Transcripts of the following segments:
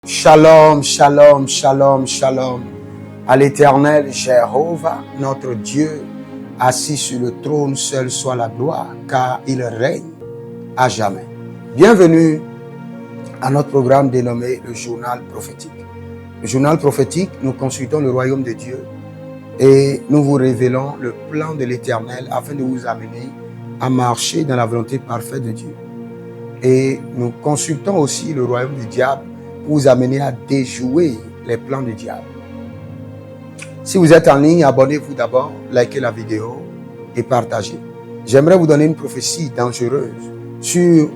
Shalom, shalom, shalom, shalom. À l'Éternel, Jéhovah, notre Dieu, assis sur le trône, seul soit la gloire, car il règne à jamais. Bienvenue à notre programme dénommé le Journal prophétique. Le Journal prophétique, nous consultons le royaume de Dieu et nous vous révélons le plan de l'Éternel afin de vous amener à marcher dans la volonté parfaite de Dieu. Et nous consultons aussi le royaume du diable pour vous amener à déjouer les plans du diable. Si vous êtes en ligne, abonnez-vous d'abord, likez la vidéo et partagez. J'aimerais vous donner une prophétie dangereuse sur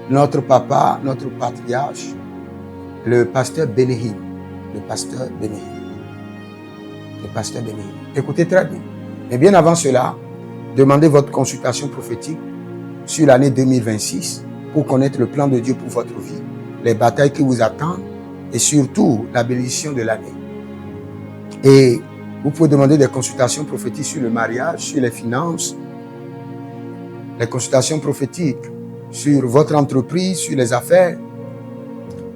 notre papa, notre patriarche, le pasteur Benihim. Le pasteur Benihim. Le pasteur Benihim. Écoutez très bien. Mais bien avant cela, demandez votre consultation prophétique sur l'année 2026 pour connaître le plan de Dieu pour votre vie, les batailles qui vous attendent et surtout la bénédiction de l'année. Et vous pouvez demander des consultations prophétiques sur le mariage, sur les finances, les consultations prophétiques sur votre entreprise, sur les affaires,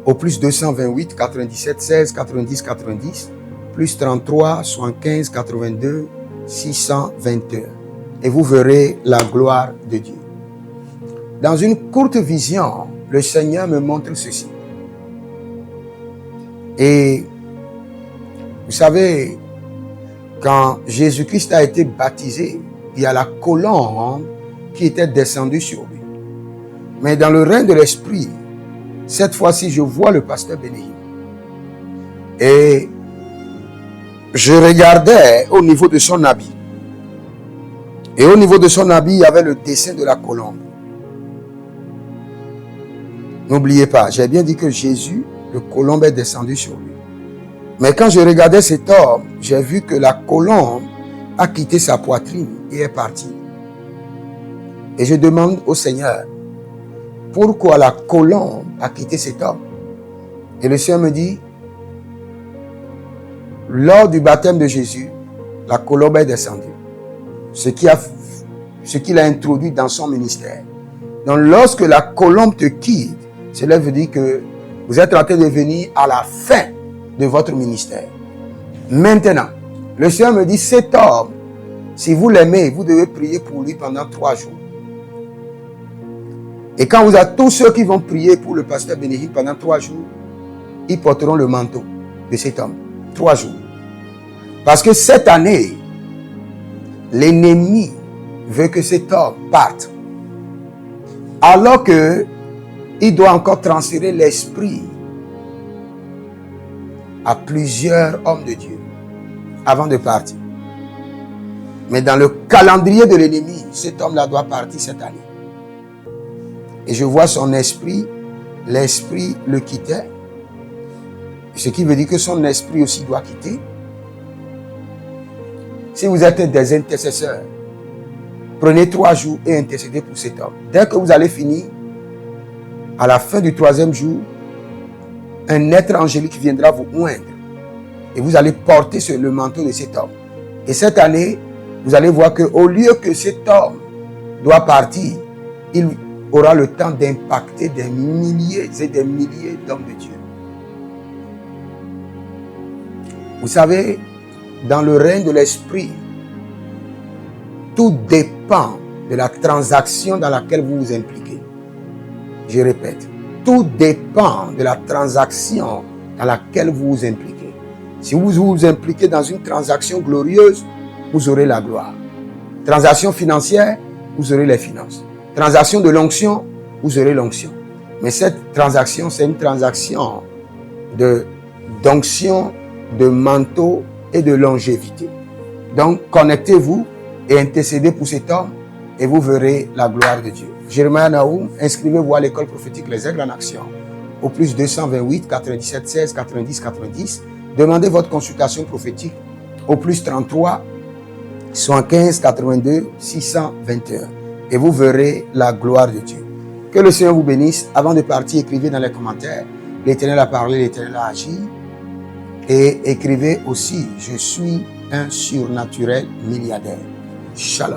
au plus 228 97 16 90 90, plus 33 75 82 621. Et vous verrez la gloire de Dieu. Dans une courte vision, le Seigneur me montre ceci. Et vous savez, quand Jésus-Christ a été baptisé, il y a la colombe qui était descendue sur lui. Mais dans le règne de l'Esprit, cette fois-ci, je vois le pasteur Benihim. Et je regardais au niveau de son habit. Et au niveau de son habit, il y avait le dessin de la colombe. N'oubliez pas, j'ai bien dit que Jésus, le colombe est descendu sur lui. Mais quand je regardais cet homme, j'ai vu que la colombe a quitté sa poitrine et est partie. Et je demande au Seigneur, pourquoi la colombe a quitté cet homme? Et le Seigneur me dit, lors du baptême de Jésus, la colombe est descendue. Ce qu'il a introduit dans son ministère. Donc lorsque la colombe te quitte, cela veut dire que vous êtes en train de venir à la fin de votre ministère. Maintenant, le Seigneur me dit, cet homme, si vous l'aimez, vous devez prier pour lui pendant 3 jours. Et quand vous avez tous ceux qui vont prier pour le pasteur Benihim pendant 3 jours, ils porteront le manteau de cet homme. 3 jours. Parce que cette année, l'ennemi veut que cet homme parte. Alors que il doit encore transférer l'esprit à plusieurs hommes de Dieu avant de partir. Mais dans le calendrier de l'ennemi, cet homme-là doit partir cette année. Et je vois son esprit, l'esprit le quittait. Ce qui veut dire que son esprit aussi doit quitter. Si vous êtes des intercesseurs, prenez 3 jours et intercédez pour cet homme. Dès que vous allez finir, à la fin du 3e jour, un être angélique viendra vous oindre. Et vous allez porter sur le manteau de cet homme. Et cette année, vous allez voir qu'au lieu que cet homme doit partir, il aura le temps d'impacter des milliers et des milliers d'hommes de Dieu. Vous savez, dans le règne de l'esprit, tout dépend de la transaction dans laquelle vous vous impliquez. Je répète, tout dépend de la transaction dans laquelle vous vous impliquez. Si vous vous impliquez dans une transaction glorieuse, vous aurez la gloire. Transaction financière, vous aurez les finances. Transaction de l'onction, vous aurez l'onction. Mais cette transaction, c'est une transaction d'onction, de manteau et de longévité. Donc, connectez-vous et intercédez pour cet homme et vous verrez la gloire de Dieu. Jérémie Naoum, inscrivez-vous à l'école prophétique Les Aigles en Action au plus 228 97 16 90 90. Demandez votre consultation prophétique au plus 33 75 82 621 et vous verrez la gloire de Dieu. Que le Seigneur vous bénisse. Avant de partir, écrivez dans les commentaires, l'Éternel a parlé, l'Éternel a agi. Et écrivez aussi, je suis un surnaturel milliardaire. Shalom.